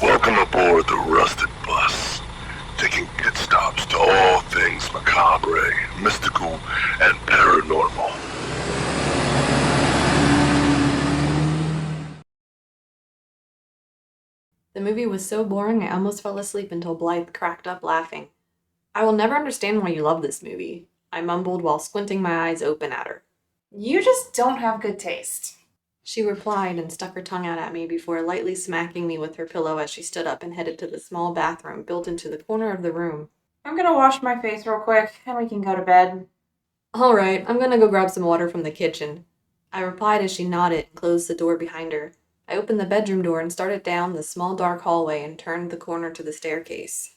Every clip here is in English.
Welcome aboard the Rusted Bus, taking pit stops to all things macabre, mystical, and paranormal. The movie was so boring I almost fell asleep until Blythe cracked up laughing. I will never understand why you love this movie, I mumbled while squinting my eyes open at her. You just don't have good taste. She replied and stuck her tongue out at me before lightly smacking me with her pillow as she stood up and headed to the small bathroom built into the corner of the room. I'm gonna wash my face real quick, and we can go to bed. All right, I'm gonna go grab some water from the kitchen, I replied as she nodded and closed the door behind her. I opened the bedroom door and started down the small dark hallway and turned the corner to the staircase.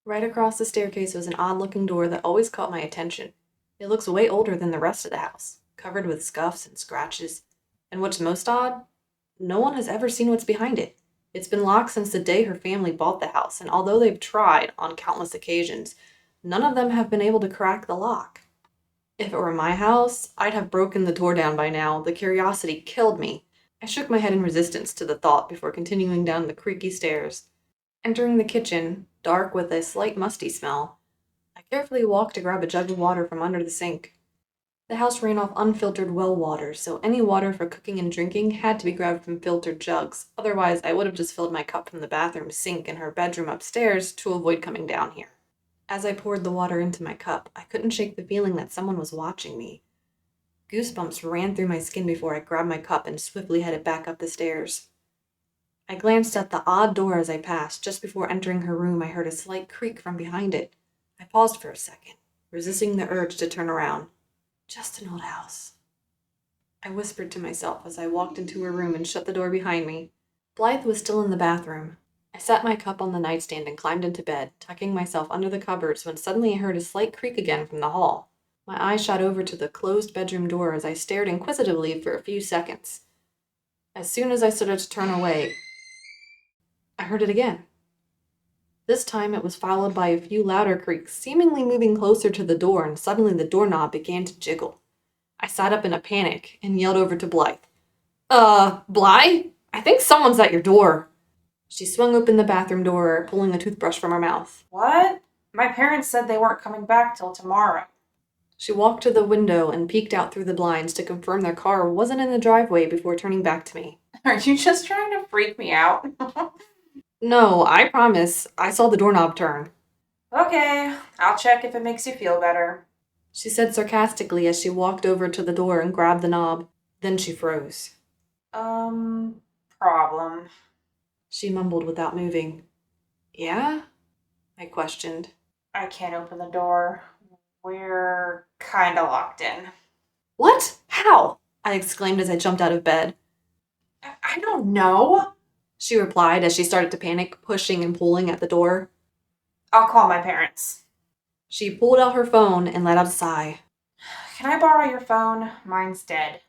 Right across the staircase was an odd-looking door that always caught my attention. It looks way older than the rest of the house, covered with scuffs and scratches. And what's most odd, no one has ever seen what's behind it. It's been locked since the day her family bought the house, and although they've tried on countless occasions, none of them have been able to crack the lock. If it were my house, I'd have broken the door down by now. The curiosity killed me. I shook my head in resistance to the thought before continuing down the creaky stairs. Entering the kitchen, dark with a slight musty smell, I carefully walked to grab a jug of water from under the sink. The house ran off unfiltered well water, so any water for cooking and drinking had to be grabbed from filtered jugs. Otherwise, I would have just filled my cup from the bathroom sink in her bedroom upstairs to avoid coming down here. As I poured the water into my cup, I couldn't shake the feeling that someone was watching me. Goosebumps ran through my skin before I grabbed my cup and swiftly headed back up the stairs. I glanced at the odd door as I passed. Just before entering her room, I heard a slight creak from behind it. I paused for a second, resisting the urge to turn around. Just an old house, I whispered to myself as I walked into her room and shut the door behind me. Blythe was still in the bathroom. I set my cup on the nightstand and climbed into bed, tucking myself under the covers when suddenly I heard a slight creak again from the hall. My eyes shot over to the closed bedroom door as I stared inquisitively for a few seconds. As soon as I started to turn away, I heard it again. This time it was followed by a few louder creaks, seemingly moving closer to the door, and suddenly the doorknob began to jiggle. I sat up in a panic and yelled over to Blythe. Blythe? I think someone's at your door. She swung open the bathroom door, pulling a toothbrush from her mouth. What? My parents said they weren't coming back till tomorrow. She walked to the window and peeked out through the blinds to confirm their car wasn't in the driveway before turning back to me. Are you just trying to freak me out? No, I promise. I saw the doorknob turn. Okay, I'll check if it makes you feel better. She said sarcastically as she walked over to the door and grabbed the knob. Then she froze. Problem. She mumbled without moving. Yeah? I questioned. I can't open the door. We're kinda locked in. What? How? I exclaimed as I jumped out of bed. I don't know. She replied as she started to panic, pushing and pulling at the door. I'll call my parents. She pulled out her phone and let out a sigh. Can I borrow your phone? Mine's dead.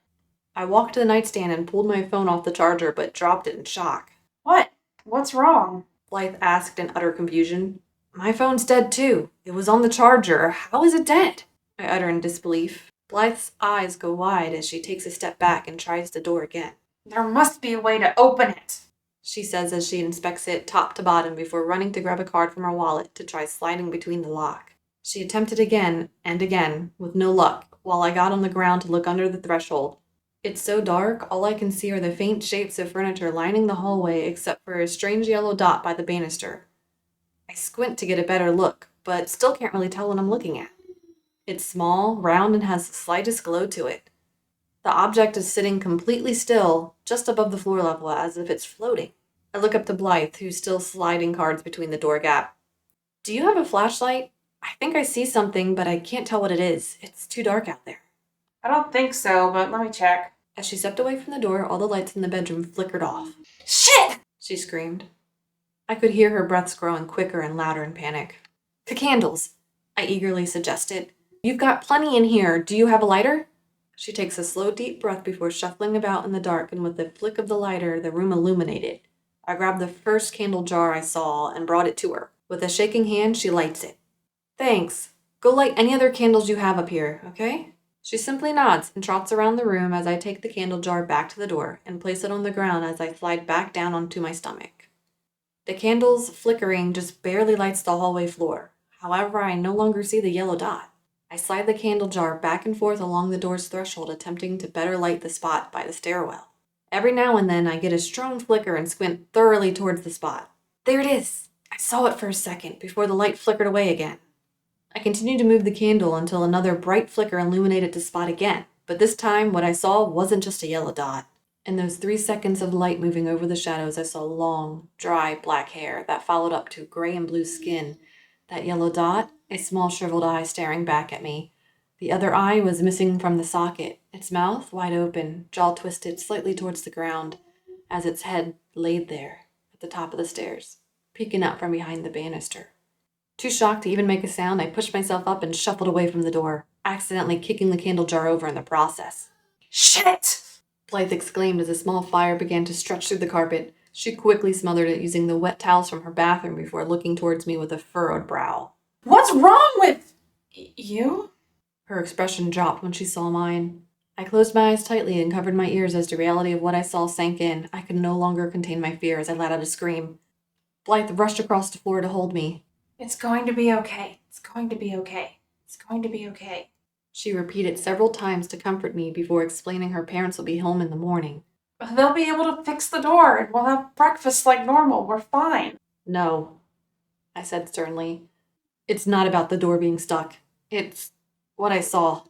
I walked to the nightstand and pulled my phone off the charger, but dropped it in shock. What? What's wrong? Blythe asked in utter confusion. My phone's dead too. It was on the charger. How is it dead? I utter in disbelief. Blythe's eyes go wide as she takes a step back and tries the door again. There must be a way to open it, she says as she inspects it top to bottom before running to grab a card from her wallet to try sliding between the lock. She attempted again and again, with no luck, while I got on the ground to look under the threshold. It's so dark, all I can see are the faint shapes of furniture lining the hallway except for a strange yellow dot by the banister. I squint to get a better look, but still can't really tell what I'm looking at. It's small, round, and has the slightest glow to it. The object is sitting completely still, just above the floor level, as if it's floating. I look up to Blythe, who's still sliding cards between the door gap. Do you have a flashlight? I think I see something, but I can't tell what it is. It's too dark out there. I don't think so, but let me check. As she stepped away from the door, all the lights in the bedroom flickered off. Shit! She screamed. I could hear her breaths growing quicker and louder in panic. The candles, I eagerly suggested. You've got plenty in here. Do you have a lighter? She takes a slow, deep breath before shuffling about in the dark, and with the flick of the lighter, the room illuminated. I grabbed the first candle jar I saw and brought it to her. With a shaking hand, she lights it. Thanks. Go light any other candles you have up here, okay? She simply nods and trots around the room as I take the candle jar back to the door and place it on the ground as I slide back down onto my stomach. The candle's flickering just barely lights the hallway floor. However, I no longer see the yellow dot. I slide the candle jar back and forth along the door's threshold, attempting to better light the spot by the stairwell. Every now and then, I get a strong flicker and squint thoroughly towards the spot. There it is! I saw it for a second before the light flickered away again. I continued to move the candle until another bright flicker illuminated the spot again, but this time what I saw wasn't just a yellow dot. In those 3 seconds of light moving over the shadows, I saw long, dry black hair that followed up to gray and blue skin. That yellow dot, a small shriveled eye staring back at me. The other eye was missing from the socket, its mouth wide open, jaw twisted slightly towards the ground, as its head laid there, at the top of the stairs, peeking out from behind the banister. Too shocked to even make a sound, I pushed myself up and shuffled away from the door, accidentally kicking the candle jar over in the process. Shit! Blythe exclaimed as a small fire began to stretch through the carpet. She quickly smothered it using the wet towels from her bathroom before looking towards me with a furrowed brow. What's wrong with you? Her expression dropped when she saw mine. I closed my eyes tightly and covered my ears as the reality of what I saw sank in. I could no longer contain my fear as I let out a scream. Blythe rushed across the floor to hold me. It's going to be okay. It's going to be okay. It's going to be okay. She repeated several times to comfort me before explaining her parents will be home in the morning. They'll be able to fix the door and we'll have breakfast like normal. We're fine. No, I said sternly. It's not about the door being stuck. It's what I saw.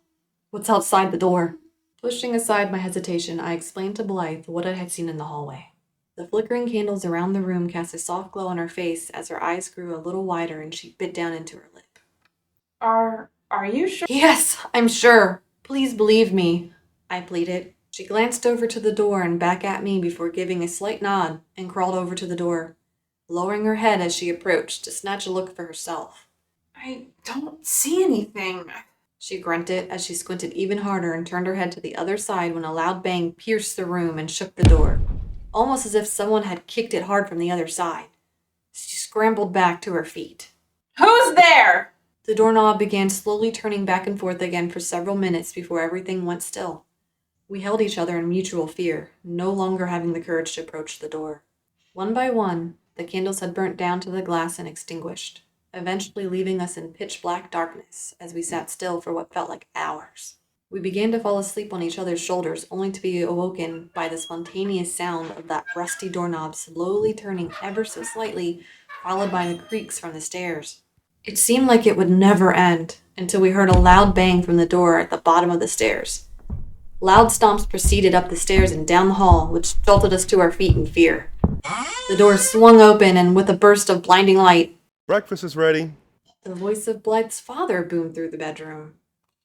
What's outside the door? Pushing aside my hesitation, I explained to Blythe what I had seen in the hallway. The flickering candles around the room cast a soft glow on her face as her eyes grew a little wider and she bit down into her lip. Are you sure? Yes, I'm sure. Please believe me, I pleaded. She glanced over to the door and back at me before giving a slight nod and crawled over to the door, lowering her head as she approached to snatch a look for herself. I don't see anything. She grunted as she squinted even harder and turned her head to the other side when a loud bang pierced the room and shook the door, almost as if someone had kicked it hard from the other side. She scrambled back to her feet. Who's there? The doorknob began slowly turning back and forth again for several minutes before everything went still. We held each other in mutual fear, no longer having the courage to approach the door. One by one, the candles had burnt down to the glass and extinguished, eventually leaving us in pitch-black darkness as we sat still for what felt like hours. We began to fall asleep on each other's shoulders, only to be awoken by the spontaneous sound of that rusty doorknob slowly turning ever so slightly, followed by the creaks from the stairs. It seemed like it would never end until we heard a loud bang from the door at the bottom of the stairs. Loud stomps proceeded up the stairs and down the hall, which jolted us to our feet in fear. The door swung open, and with a burst of blinding light, "Breakfast is ready." the voice of Blythe's father boomed through the bedroom.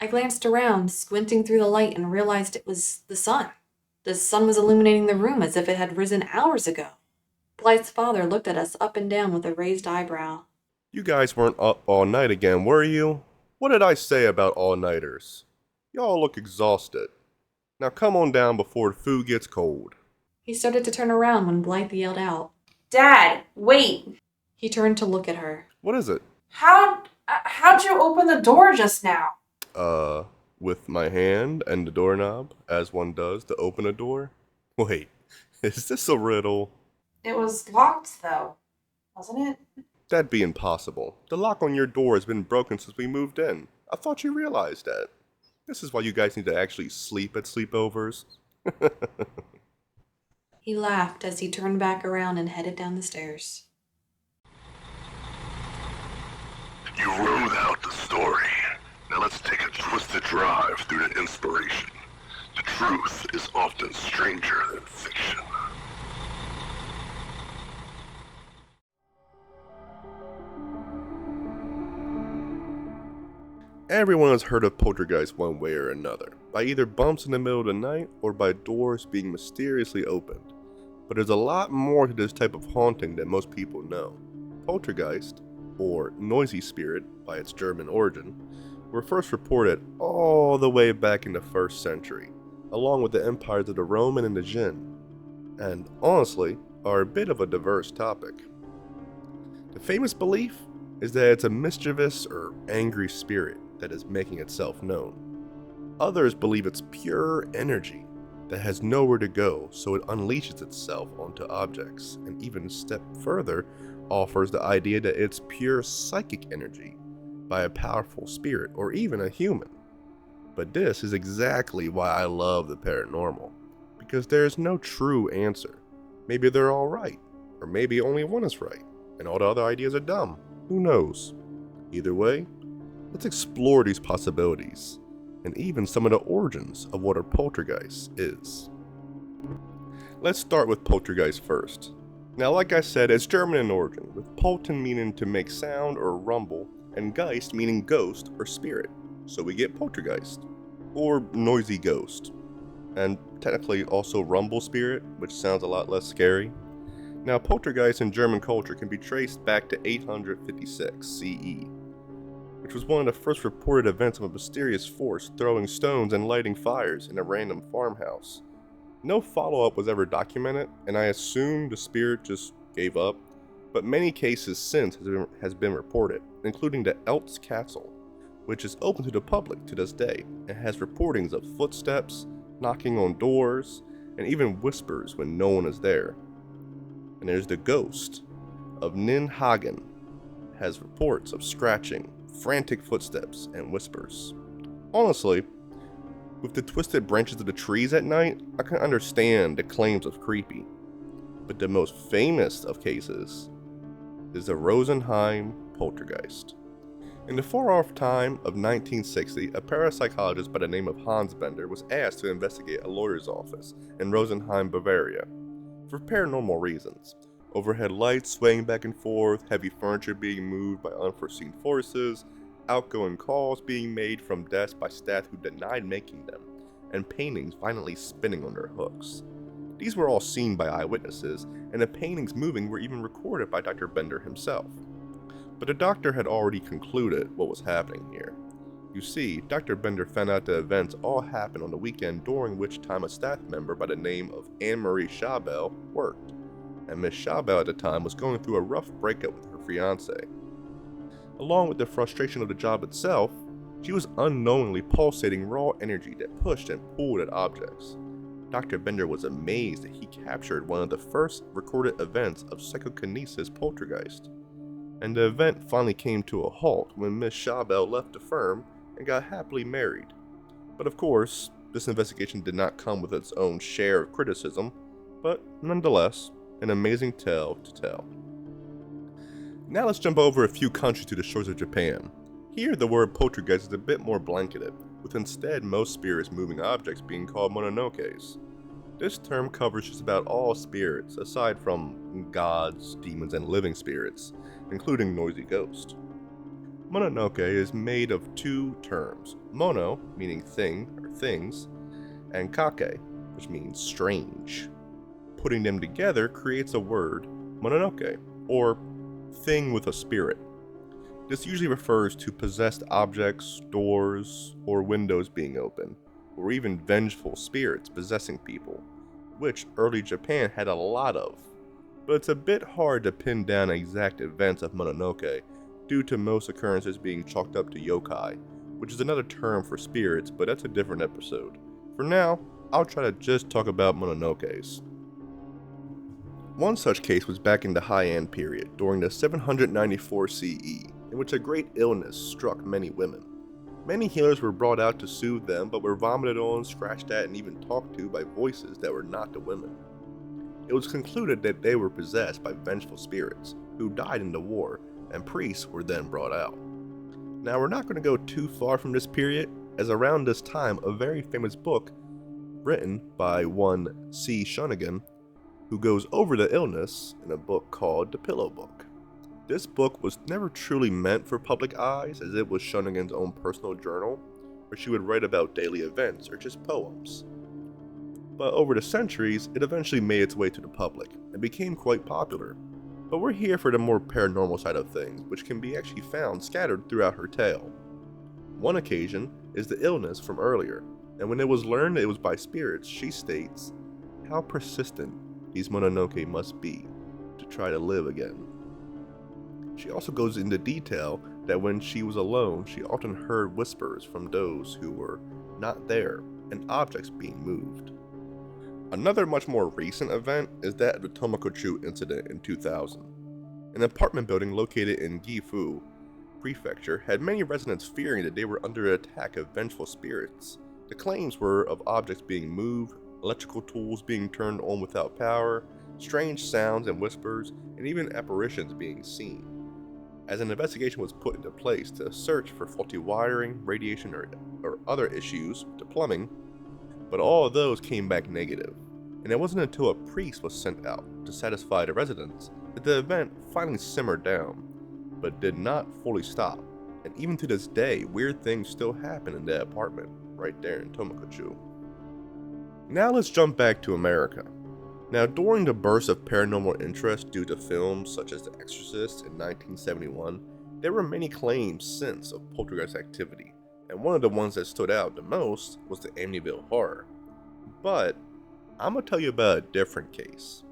I glanced around, squinting through the light, and realized it was the sun. The sun was illuminating the room as if it had risen hours ago. Blythe's father looked at us up and down with a raised eyebrow. "You guys weren't up all night again, were you? What did I say about all-nighters? Y'all look exhausted. Now come on down before the food gets cold." He started to turn around when Blythe yelled out. Dad, wait. He turned to look at her. "What is it?" How'd you open the door just now? With my hand and the doorknob, as one does to open a door? Wait, is this a riddle? It was locked though, wasn't it? That'd be impossible. The lock on your door has been broken since we moved in. I thought you realized that. This is why you guys need to actually sleep at sleepovers. He laughed as he turned back around and headed down the stairs. You wrote out the story. Now let's take a twisted drive through the inspiration. The truth is often stranger than fiction. Everyone has heard of poltergeist one way or another, by either bumps in the middle of the night or by doors being mysteriously opened. But there's a lot more to this type of haunting than most people know. Poltergeist, or noisy spirit by its German origin, were first reported all the way back in the 1st century, along with the empires of the Roman and the Jin, and honestly, are a bit of a diverse topic. The famous belief is that it's a mischievous or angry spirit that is making itself known. Others believe it's pure energy, that has nowhere to go, so it unleashes itself onto objects, and even a step further offers the idea that it's pure psychic energy by a powerful spirit or even a human. But this is exactly why I love the paranormal, because there's no true answer. Maybe they're all right, or maybe only one is right, and all the other ideas are dumb. Who knows? Either way, let's explore these possibilities, and even some of the origins of what a poltergeist is. Let's start with poltergeist first. Now, like I said, it's German in origin, with polten meaning to make sound or rumble, and geist meaning ghost or spirit. So we get poltergeist, or noisy ghost, and technically also rumble spirit, which sounds a lot less scary. Now, poltergeist in German culture can be traced back to 856 CE, which was one of the first reported events of a mysterious force throwing stones and lighting fires in a random farmhouse. No follow-up was ever documented, and I assume the spirit just gave up, but many cases since has been reported, including the Eltz Castle, which is open to the public to this day, and has reportings of footsteps, knocking on doors, and even whispers when no one is there. And there's the ghost of Ninhagen, has reports of scratching, frantic footsteps, and whispers. Honestly, with the twisted branches of the trees at night, I can understand the claims of creepy. But the most famous of cases is the Rosenheim poltergeist. In the far-off time of 1960, a parapsychologist by the name of Hans Bender was asked to investigate a lawyer's office in Rosenheim, Bavaria, for paranormal reasons. Overhead lights swaying back and forth, heavy furniture being moved by unforeseen forces, outgoing calls being made from desks by staff who denied making them, and paintings violently spinning on their hooks. These were all seen by eyewitnesses, and the paintings moving were even recorded by Dr. Bender himself. But the doctor had already concluded what was happening here. You see, Dr. Bender found out the events all happened on the weekend during which time a staff member by the name of Anne-Marie Schabel worked, and Miss Schabel at the time was going through a rough breakup with her fiancé. Along with the frustration of the job itself, she was unknowingly pulsating raw energy that pushed and pulled at objects. Dr. Bender was amazed that he captured one of the first recorded events of psychokinesis poltergeist. And the event finally came to a halt when Miss Schabel left the firm and got happily married. But of course, this investigation did not come with its own share of criticism, but nonetheless, an amazing tale to tell. Now let's jump over a few countries to the shores of Japan. Here the word poltergeist is a bit more blanketed, with instead most spirits moving objects being called mononokes. This term covers just about all spirits, aside from gods, demons, and living spirits, including noisy ghosts. Mononoke is made of two terms, mono, meaning thing or things, and kake, which means strange. Putting them together creates a word, mononoke, or thing with a spirit. This usually refers to possessed objects, doors, or windows being open, or even vengeful spirits possessing people, which early Japan had a lot of. But it's a bit hard to pin down exact events of Mononoke due to most occurrences being chalked up to yokai, which is another term for spirits, but that's a different episode. For now, I'll try to just talk about Mononokes. One such case was back in the Heian period during the 794 CE, in which a great illness struck many women. Many healers were brought out to soothe them, but were vomited on, scratched at, and even talked to by voices that were not the women. It was concluded that they were possessed by vengeful spirits, who died in the war, and priests were then brought out. Now we're not going to go too far from this period, as around this time a very famous book, written by one C. Shonigan, who goes over the illness in a book called The Pillow Book. This book was never truly meant for public eyes, as it was Shonigan's own personal journal, where she would write about daily events or just poems. But over the centuries, it eventually made its way to the public, and became quite popular. But we're here for the more paranormal side of things, which can be actually found scattered throughout her tale. One occasion is the illness from earlier, and when it was learned that it was by spirits, she states how persistent these Mononoke must be to try to live again. She also goes into detail that when she was alone, she often heard whispers from those who were not there and objects being moved. Another much more recent event is that of the Tomokochu incident in 2000. An apartment building located in Gifu Prefecture had many residents fearing that they were under the attack of vengeful spirits. The claims were of objects being moved, electrical tools being turned on without power, strange sounds and whispers, and even apparitions being seen. As an investigation was put into place to search for faulty wiring, radiation, or other issues with the plumbing, but all of those came back negative, and it wasn't until a priest was sent out to satisfy the residents that the event finally simmered down, but did not fully stop, and even to this day, weird things still happen in that apartment right there in Tomokochu. Now let's jump back to America. Now, during the burst of paranormal interest due to films such as The Exorcist in 1971, there were many claims since of poltergeist activity, and one of the ones that stood out the most was the Amityville Horror. But I'm gonna tell you about a different case,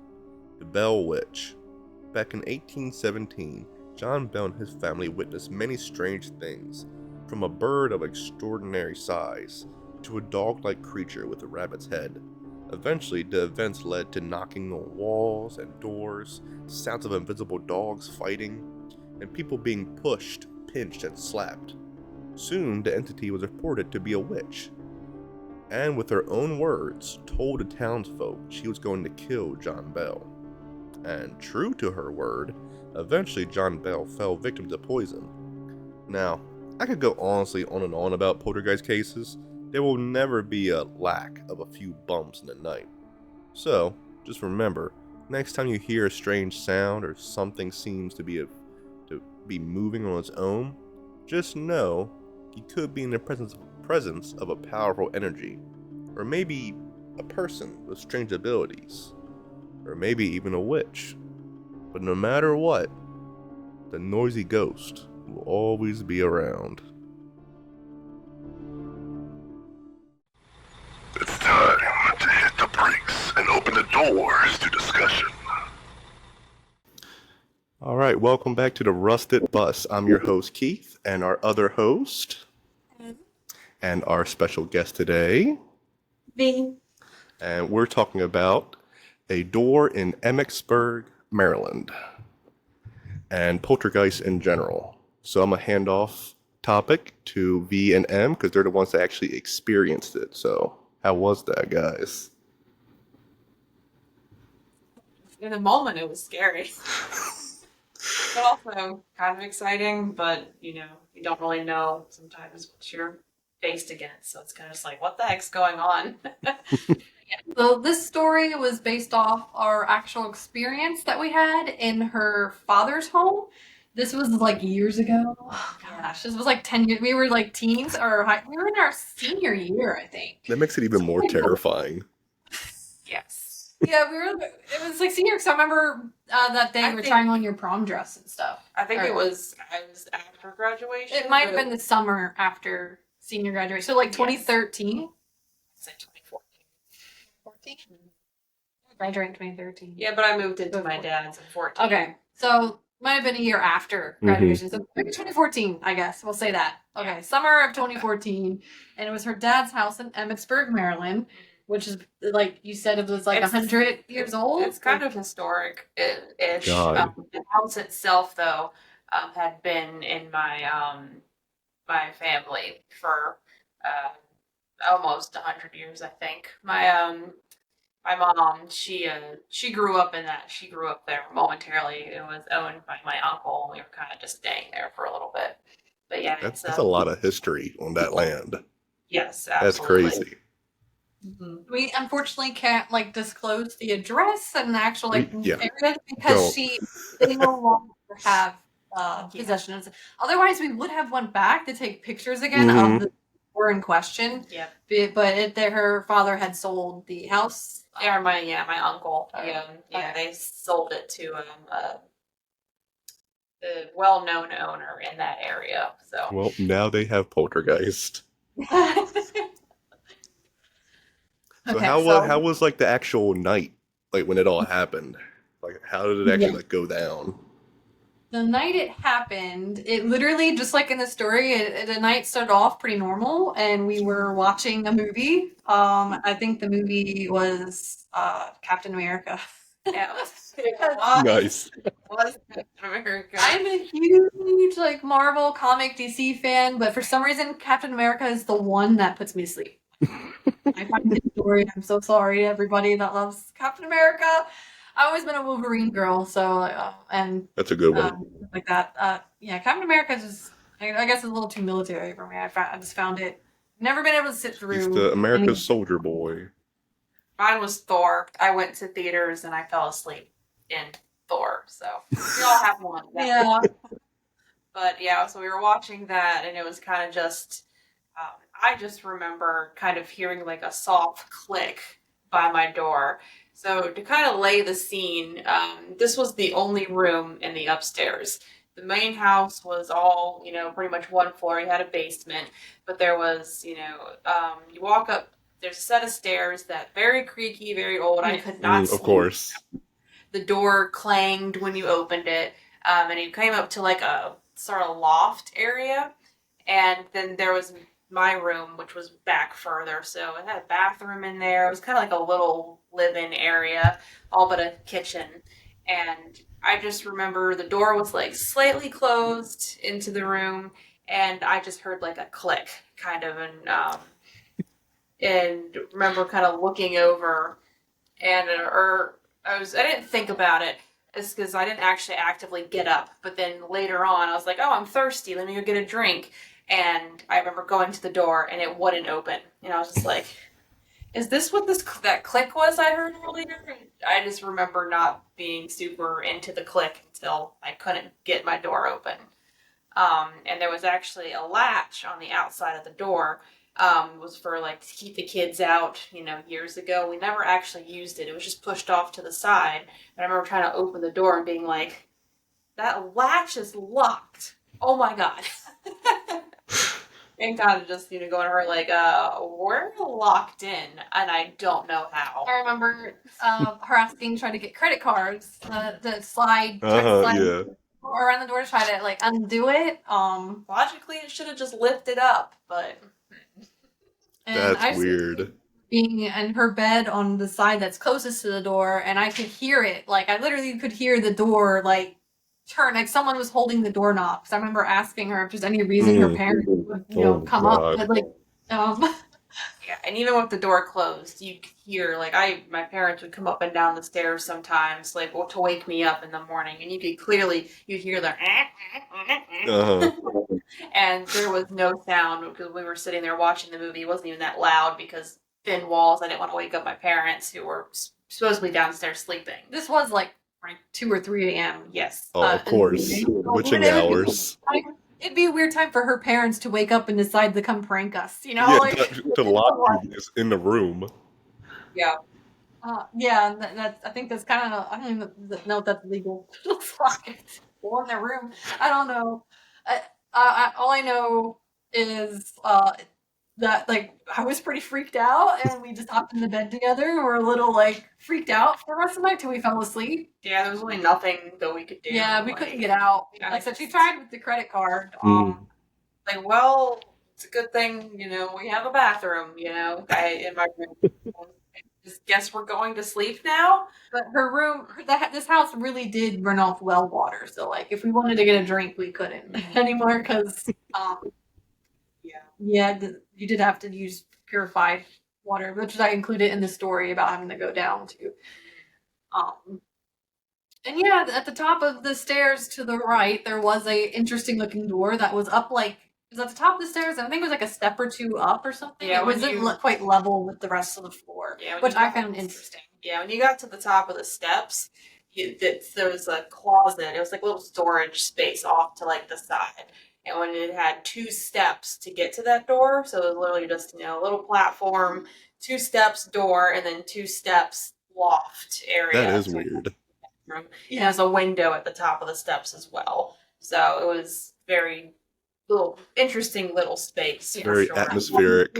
the Bell Witch. Back in 1817, John Bell and his family witnessed many strange things, from a bird of extraordinary size to a dog-like creature with a rabbit's head. Eventually, the events led to knocking on walls and doors, sounds of invisible dogs fighting, and people being pushed, pinched, and slapped. Soon, the entity was reported to be a witch, and with her own words, told the townsfolk she was going to kill John Bell. And true to her word, eventually John Bell fell victim to poison. Now, I could go honestly on and on about poltergeist cases. There will never be a lack of a few bumps in the night. So, just remember, next time you hear a strange sound or something seems to be moving on its own, just know you could be in the presence of a powerful energy, or maybe a person with strange abilities, or maybe even a witch. But no matter what, the noisy ghost will always be around. It's time to hit the brakes and open the doors to discussion. Alright, welcome back to the Rusted Bus. I'm your host Keith, and our other host, and our special guest today, V. and we're talking about a door in Emmitsburg, Maryland, and poltergeist in general. So I'm gonna hand off topic to V and M because they're the ones that actually experienced it. So how was that, guys? In the moment, it was scary. But also kind of exciting, but, you don't really know sometimes what you're faced against. So it's kind of just like, what the heck's going on? So this story was based off our actual experience that we had in her father's home. This was like years ago. Oh gosh, this was like 10 years. We were like teens or we were in our senior year, I think. That makes it even more terrifying. Yes. Yeah, it was like senior, so I remember that day we were trying on your prom dress and stuff. I think it was after graduation. It might have been the summer after senior graduation. So like 2013. Say 2014. 14? Graduating 2013. Yeah, but I moved into my dad's in 14. Okay, so might have been a year after graduation. So maybe 2014, I guess. We'll say that. Okay, summer of 2014. And it was her dad's house in Emmitsburg, Maryland, which is, like you said, it was like 100 years old. It's kind of historic-ish. God. The house itself, though, had been in my my family for almost 100 years, I think. My mom, she grew up in that. She grew up there momentarily. It was owned by my uncle. We were kind of just staying there for a little bit. But yeah, That's a lot of history on that land. Yes, That's absolutely. crazy. Mm-hmm. We unfortunately can't like disclose the address and the actual Yeah. area because they no longer have possession of it. Otherwise, we would have went back to take pictures again of the store in question. Yeah. But her father had sold the house. Yeah, my uncle. Okay. They sold it to a well-known owner in that area. So Well, now they have poltergeist. So Okay, how was like the actual night, like when it all happened? Like how did it actually like go down? The night it happened, it literally, just like in the story, the night started off pretty normal, and we were watching a movie. I think the movie was Captain America. Yeah, it was. Nice. It was Captain America. I'm a huge like Marvel comic DC fan, but for some reason Captain America is the one that puts me to sleep. I find it story. I'm so sorry to everybody that loves Captain America. I've always been a Wolverine girl, so and That's a good one. like that. Yeah, Captain America is just, I guess, it's a little too military for me. I just found it. Never been able to sit through. He's the America's soldier boy. Mine was Thor. I went to theaters and I fell asleep in Thor. So we all have one. Yeah. But yeah, so we were watching that, and it was kind of just. I just remember kind of hearing like a soft click by my door. So to kind of lay the scene, this was the only room in the upstairs. The main house was all, pretty much one floor. You had a basement, but there was, you walk up, there's a set of stairs that very creaky, very old. I could not sleep. Of course. The door clanged when you opened it, and you came up to like a sort of loft area, and then there was my room, which was back further, so it had a bathroom in there. It was kind of like a little live-in area, all but a kitchen. And I just remember the door was like slightly closed into the room, and I just heard like a click, kind of, and remember kind of looking over, and I didn't think about it. It's because I didn't actually actively get up, but then later on, I was like, oh, I'm thirsty. Let me go get a drink. And I remember going to the door, and it wouldn't open. And I was just like, is this what that click was I heard earlier? And I just remember not being super into the click until I couldn't get my door open. And there was actually a latch on the outside of the door. It was for like to keep the kids out, years ago. We never actually used it. It was just pushed off to the side. And I remember trying to open the door and being like, that latch is locked. Oh my God. And kind of just, going to her like, we're locked in, and I don't know how. I remember her asking, trying to get credit cards, the slide, Yeah. around the door to try to like undo it. Logically, it should have just lifted up, but. And That's weird. Being in her bed on the side that's closest to the door, and I could hear it. Like I literally could hear the door like turn, like someone was holding the doorknob. Because I remember asking her if there's any reason her parents would, come up. But like, yeah, and even with the door closed, you could hear like my parents would come up and down the stairs sometimes, like to wake me up in the morning, and you'd hear the. And there was no sound because we were sitting there watching the movie. It wasn't even that loud because thin walls. I didn't want to wake up my parents who were supposedly downstairs sleeping. This was like 2 or 3 a.m. Yes. Oh, of course. Witching hours. It'd be a weird time for her parents to wake up and decide to come prank us, Yeah, to lock you in the room. Yeah. Yeah, that's. I think that's kind of. I don't even know if that's legal. Or in their room. I don't know. All I know is that like I was pretty freaked out, and we just hopped in the bed together, and we're a little like freaked out for the rest of the night till we fell asleep. Yeah, there was really nothing that we could do. Yeah, we couldn't get out. Yeah, like I said, she tried with the credit card. Like, well, it's a good thing, we have a bathroom, in my room. Just guess we're going to sleep now. But her room, this house really did run off well water. So like, if we wanted to get a drink, we couldn't anymore because, yeah, you did have to use purified water, which I included in the story about having to go down to. And yeah, at the top of the stairs to the right, there was a interesting looking door that was up like. It was at the top of the stairs. I think it was like a step or two up or something. Yeah, it wasn't quite level with the rest of the floor, which I found interesting. Yeah, when you got to the top of the steps, there was a closet. It was like a little storage space off to like the side. And when it had 2 steps to get to that door, so it was literally just, a little platform, 2 steps door, and then 2 steps loft area. That is weird. It has a window at the top of the steps as well. So it was very interesting little space. Very atmospheric.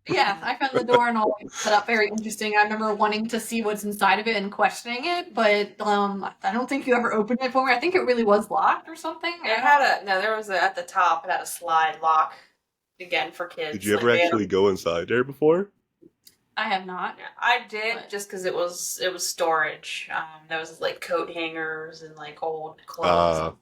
Yeah, I found the door and all set up very interesting. I remember wanting to see what's inside of it and questioning it, but I don't think you ever opened it for me. I think it really was locked or something. It had there was at the top, it had a slide lock, again, for kids. Did you ever actually go inside there before? I have not. Yeah, I did, just because it was storage. There was like coat hangers and like old clothes.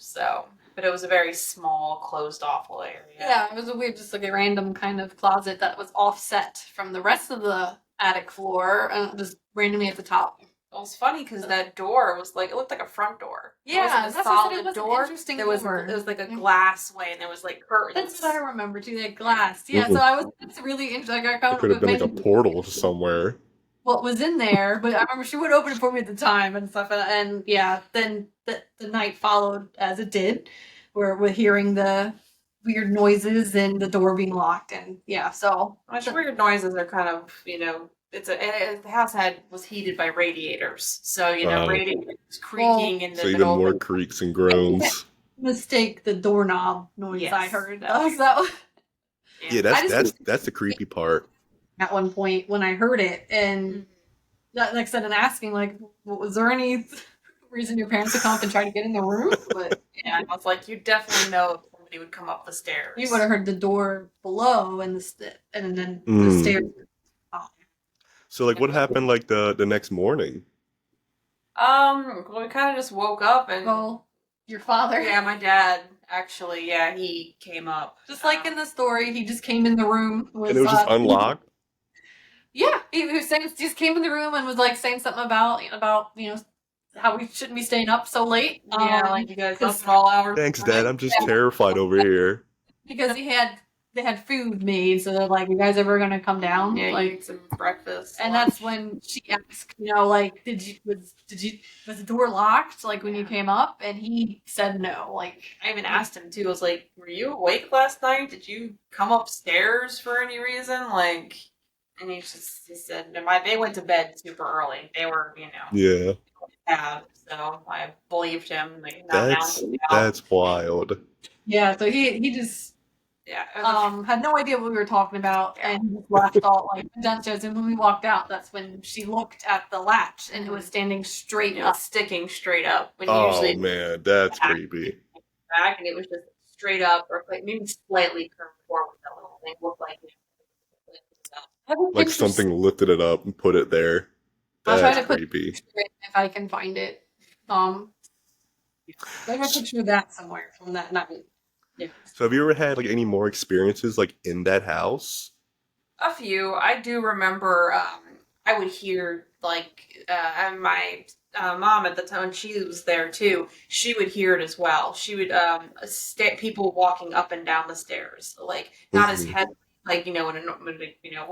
So, but it was a very small, closed off little area. Yeah, it was a weird, just like a random kind of closet that was offset from the rest of the attic floor, just randomly at the top. It was funny because that door was like, it looked like a front door. Yeah, it wasn't a solid door. Interesting It was like a glass way, and there was like curtains. That's what I remember too, like glass. Yeah, so it's really interesting. Like, I found it could have been like a portal somewhere. What was in there, but I remember she would open it for me at the time and stuff, and yeah, then the night followed as it did, where we're hearing the weird noises and the door being locked, and yeah, so weird noises are kind of, the house was heated by radiators, so radiators creaking in the so middle. Even more creaks and groans. Mistake the doorknob noise. Yes, I heard. Yeah, that's the creepy part. At one point when I heard it, and like I said, and asking like, was there any reason your parents would come up and try to get in the room? But yeah, I was like, you definitely know if somebody would come up the stairs. You would have heard the door below and then the stairs. Oh. So like, what happened like the next morning? Well, we kind of just woke up and. Well, your father. Yeah, my dad. Actually, yeah, he came up. Just like in the story, he just came in the room. And it was just unlocked? Yeah, he was saying, just came in the room and was like saying something about how we shouldn't be staying up so late. Yeah, like you guys up all hours. Thanks, Dad. I'm just terrified over here. Because they had food made, so they're like, you guys ever gonna come down? Yeah, like eat some breakfast. And that's when she asked, like, was the door locked, like, when you came up? And he said no. Like, I even asked him too. I was like, were you awake last night? Did you come upstairs for any reason? Like, and he said no. They went to bed super early. They were, Yeah. So I believed him. Like, that's wild. Yeah. So he just. Yeah, had no idea what we were talking about, and he left all like downstairs. And when we walked out, that's when she looked at the latch, and it was standing straight up, sticking straight up. When usually man, that's creepy. Back, and it was just straight up, or like maybe slightly curved forward. That little thing looked like something lifted it up and put it there. That's I'll try to creepy. Put it if I can find it. I have a picture of that somewhere from that night. Yeah. So have you ever had like any more experiences like in that house? A few. I do remember I would hear like my mom at the time, when she was there too, she would hear it as well. She would people walking up and down the stairs, like not as heavy, like when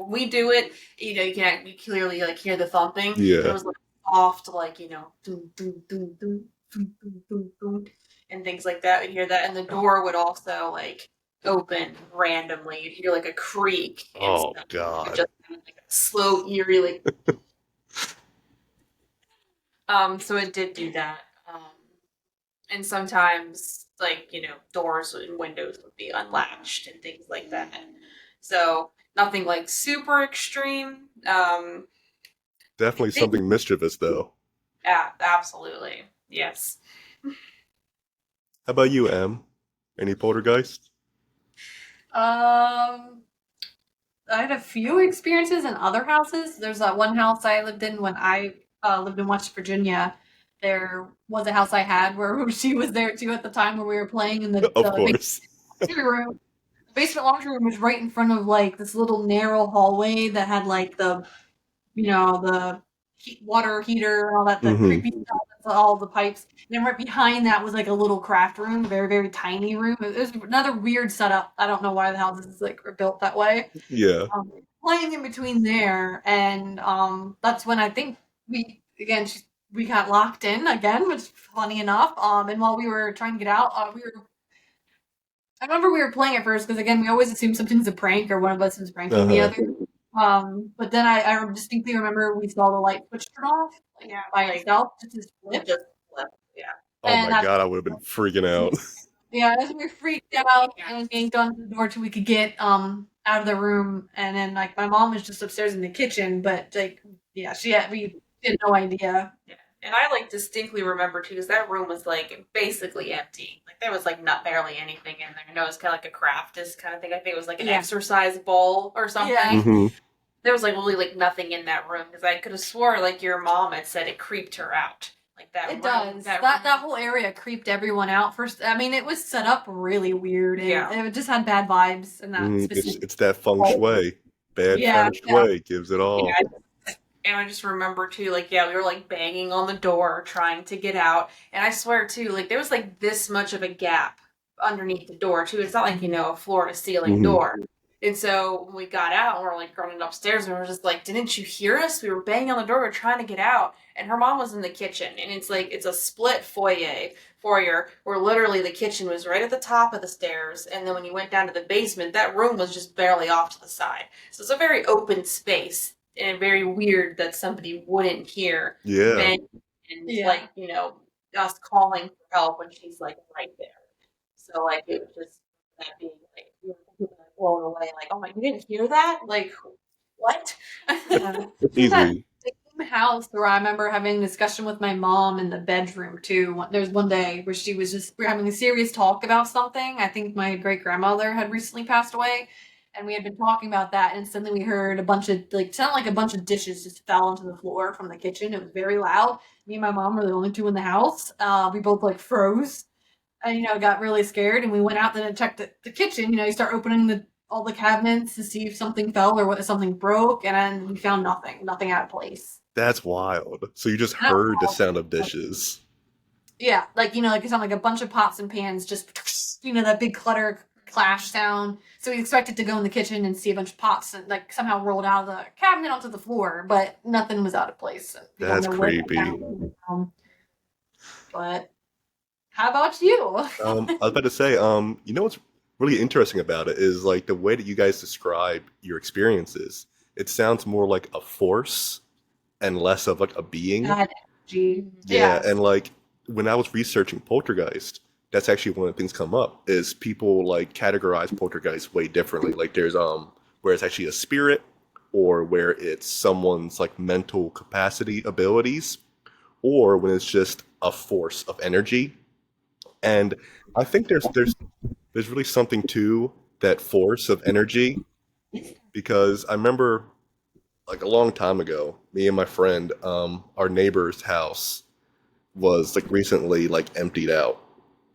we do it, you clearly like hear the thumping. Yeah. It was like soft, like doom, doom, doom, doom, doom, doom, doom, doom, and things like that. You'd hear that, and the door would also like open randomly. You'd hear like a creak. Oh God! Just like a slow, eerie, like. So it did do that. And sometimes, like doors and windows would be unlatched and things like that. So nothing like super extreme. Definitely something mischievous, though. Yeah, absolutely. Yes. How about you, Em? Any poltergeists? I had a few experiences in other houses. There's that one house I lived in when I lived in West Virginia. There was a house I had where she was there too at the time where we were playing in the basement room. The basement laundry room was right in front of like this little narrow hallway that had like the water heater and all that, the creepy stuff, all the pipes. And then right behind that was like a little craft room, very, very tiny room. It was another weird setup. I don't know why the houses were built that way. Yeah. Playing in between there, and that's when I think we got locked in again, which is funny enough. And while we were trying to get out, I remember we were playing at first because again we always assume something's a prank or one of us is pranking the other. But then I distinctly remember we saw the light switch turn off by itself. Just flip. Yeah. Oh my God, I would have been freaking out. Yeah, as we were freaked out and was getting done to the door till we could get out of the room, and then like my mom was just upstairs in the kitchen, but like yeah, we had no idea. Yeah. And I like distinctly remember too, because that room was like basically empty. Like there was like not barely anything in there. No, it was kind of like a craftist kind of thing. I think it was like an Yeah. exercise bowl or something. Yeah. Hmm. There was like really like nothing in that room because I could have swore like your mom had said it creeped her out. Like that. It room, does. That That whole area creeped everyone out. First, I mean, it was set up really weird, and Yeah. it just had bad vibes. And that specific. It's that feng shui. Bad Yeah, feng shui gives it all. Yeah, and I just remember too, like, yeah, we were like banging on the door trying to get out. And I swear too, like, there was like this much of a gap underneath the door too. It's not like, a floor to ceiling Mhm. door. And so when we got out, we were like running upstairs and we were just like, didn't you hear us? We were banging on the door, we were trying to get out. And her mom was in the kitchen. And it's like, it's a split foyer where literally the kitchen was right at the top of the stairs. And then when you went down to the basement, that room was just barely off to the side. So it's a very open space. And very weird that somebody wouldn't hear Yeah. banging and Yeah. like, us calling for help when she's like right there. So like it was just that being like we were like blown away, like, oh my, you didn't hear that? Like what? Yeah. It's It's that easy. same house where I remember having a discussion with my mom in the bedroom too. There's one day where we were having a serious talk about something. I think my great grandmother had recently passed away, and we had been talking about that. And suddenly we heard a bunch of sounded like a bunch of dishes just fell onto the floor from the kitchen. It was very loud. Me and my mom were the only two in the house. We both like froze and got really scared. And we went out then and checked the kitchen. You start opening all the cabinets to see if something fell or what something broke, and then we found nothing out of place. That's wild. So you just Not heard the wild. sound of dishes. Yeah, like it sounded like a bunch of pots and pans just that big clutter clash sound. So we expected to go in the kitchen and see a bunch of pots and like somehow rolled out of the cabinet onto the floor, but nothing was out of place. We don't That's know where they creepy. found it from. But how about you? I was about to say, what's really interesting about it is like the way that you guys describe your experiences. It sounds more like a force and less of like a being. God, energy. Yeah, and like when I was researching poltergeist, that's actually one of the things come up is people like categorize poltergeist way differently. Like there's where it's actually a spirit or where it's someone's like mental capacity abilities or when it's just a force of energy. And I think there's really something to that force of energy because I remember like a long time ago, me and my friend, our neighbor's house was like recently like emptied out.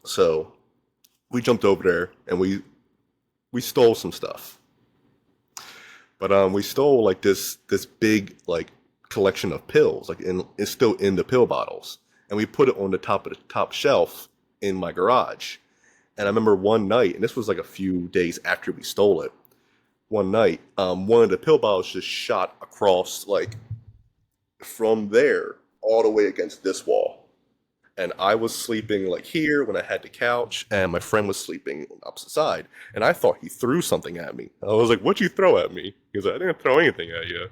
So we jumped over there and we stole some stuff. But we stole like this big like collection of pills, like it's still in the pill bottles. And we put it on the top of the top shelf in my garage. And I remember one night, and this was like a few days after we stole it, one night, one of the pill bottles just shot across like from there all the way against this wall. And I was sleeping like here when I had the couch, and my friend was sleeping on the opposite side. And I thought he threw something at me. I was like, "What'd you throw at me?" He was like, "I didn't throw anything at you."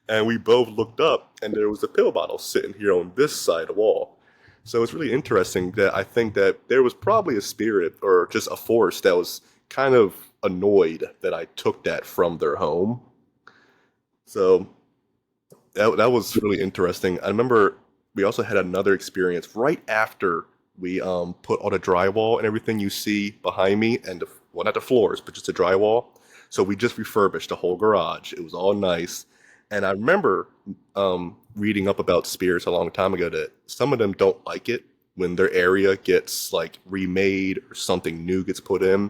And we both looked up, and there was a pill bottle sitting here on this side of the wall. So it's really interesting that I think that there was probably a spirit or just a force that was kind of annoyed that I took that from their home. So that was really interesting. I remember we also had another experience right after we put all the drywall and everything you see behind me and well, not the floors, but just the drywall. So we just refurbished the whole garage. It was all nice. And I remember reading up about spirits a long time ago that some of them don't like it when their area gets like remade or something new gets put in.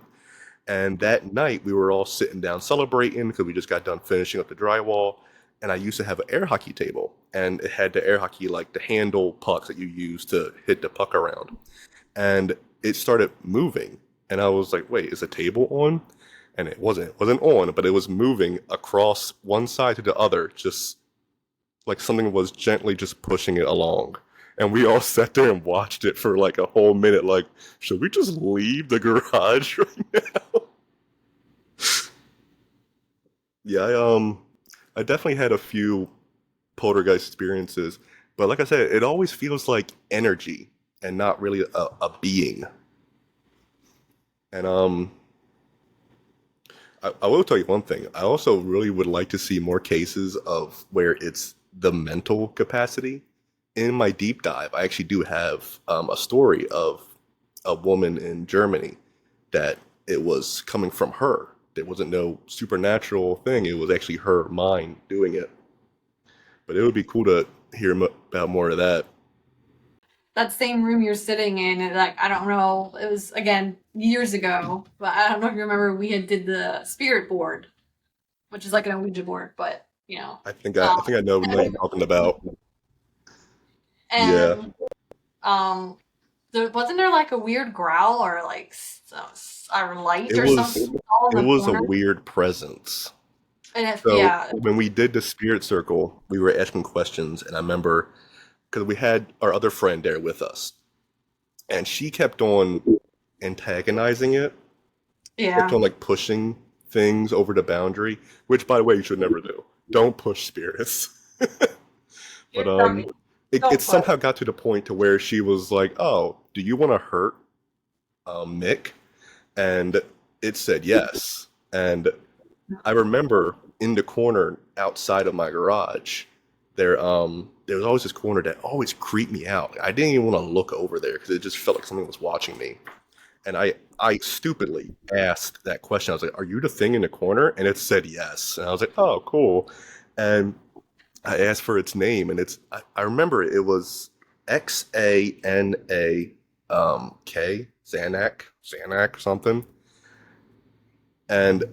And that night we were all sitting down celebrating because we just got done finishing up the drywall. And I used to have an air hockey table, and it had the air hockey, like the handle pucks that you use to hit the puck around. And it started moving. And I was like, wait, is the table on? And it wasn't on, but it was moving across one side to the other, just like something was gently just pushing it along. And we all sat there and watched it for like a whole minute, like, should we just leave the garage right now? Yeah, I definitely had a few poltergeist experiences, but like I said, it always feels like energy and not really a being. And I will tell you one thing. I also really would like to see more cases of where it's the mental capacity. In my deep dive, I actually do have a story of a woman in Germany that it was coming from her. There wasn't no supernatural thing. It was actually her mind doing it. But it would be cool to hear about more of that. That same room you're sitting in, and like I don't know, it was again years ago, but I don't know if you remember we had did the spirit board, which is like an Ouija board, but I think I know what you're talking about. Yeah, and wasn't there like a weird growl or like a light it or was something all it in the was a corner? weird presence. And it, So yeah, when we did the spirit circle, we were asking questions, and I remember because we had our other friend there with us, and she kept on antagonizing it, kept yeah, on like pushing things over the boundary, which by the way you should never do. Don't push spirits. But you're right. it Don't put. somehow got to the point to where she was like, "Oh, do you want to hurt Mick?" And it said yes. And I remember in the corner outside of my garage, there was always this corner that always creeped me out. I didn't even want to look over there because it just felt like something was watching me. And I stupidly asked that question. I was like, "Are you the thing in the corner?" And it said yes. And I was like, "Oh, cool." And I asked for its name, and I remember it was Xanak, Xanac something. And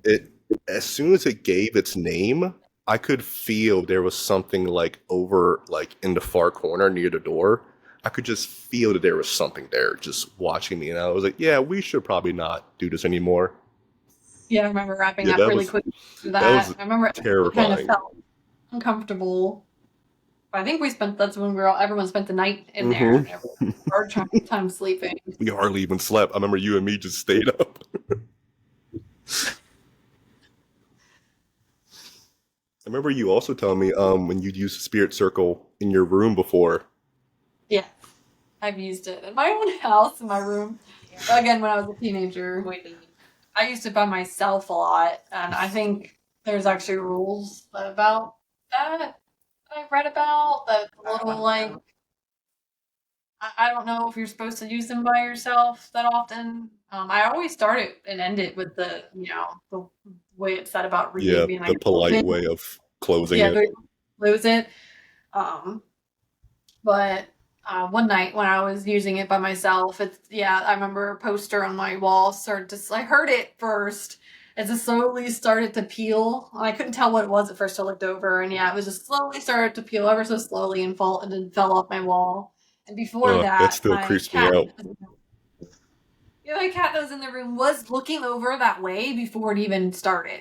it as soon as it gave its name, I could feel there was something like over like in the far corner near the door. I could just feel that there was something there just watching me, and I was like, "Yeah, we should probably not do this anymore." Yeah, I remember wrapping Yeah, up really quick for that was that. I remember it kind of terrifying. felt uncomfortable. But I think that's when everyone spent the night in there Hmm. and everyone our time sleeping. We hardly even slept. I remember you and me just stayed up. I remember you also telling me when you'd use the spirit circle in your room before. Yeah, I've used it in my own house, in my room. Again, when I was a teenager, We did. I used it by myself a lot, and I think there's actually rules about that I read about. That little like I don't know if you're supposed to use them by yourself that often. I always start it and end it with the way it's said about reading Yeah, being the like polite open. way of closing Yeah, it. very lose it. Um, but one night when I was using it by myself, I remember a poster on my wall started to. I heard it first. It just slowly started to peel. I couldn't tell what it was at first. I looked over, and yeah, it was just slowly started to peel ever so slowly and then fell off my wall. And before That that, still creeps me out. my cat that was in the room was looking over that way before it even started.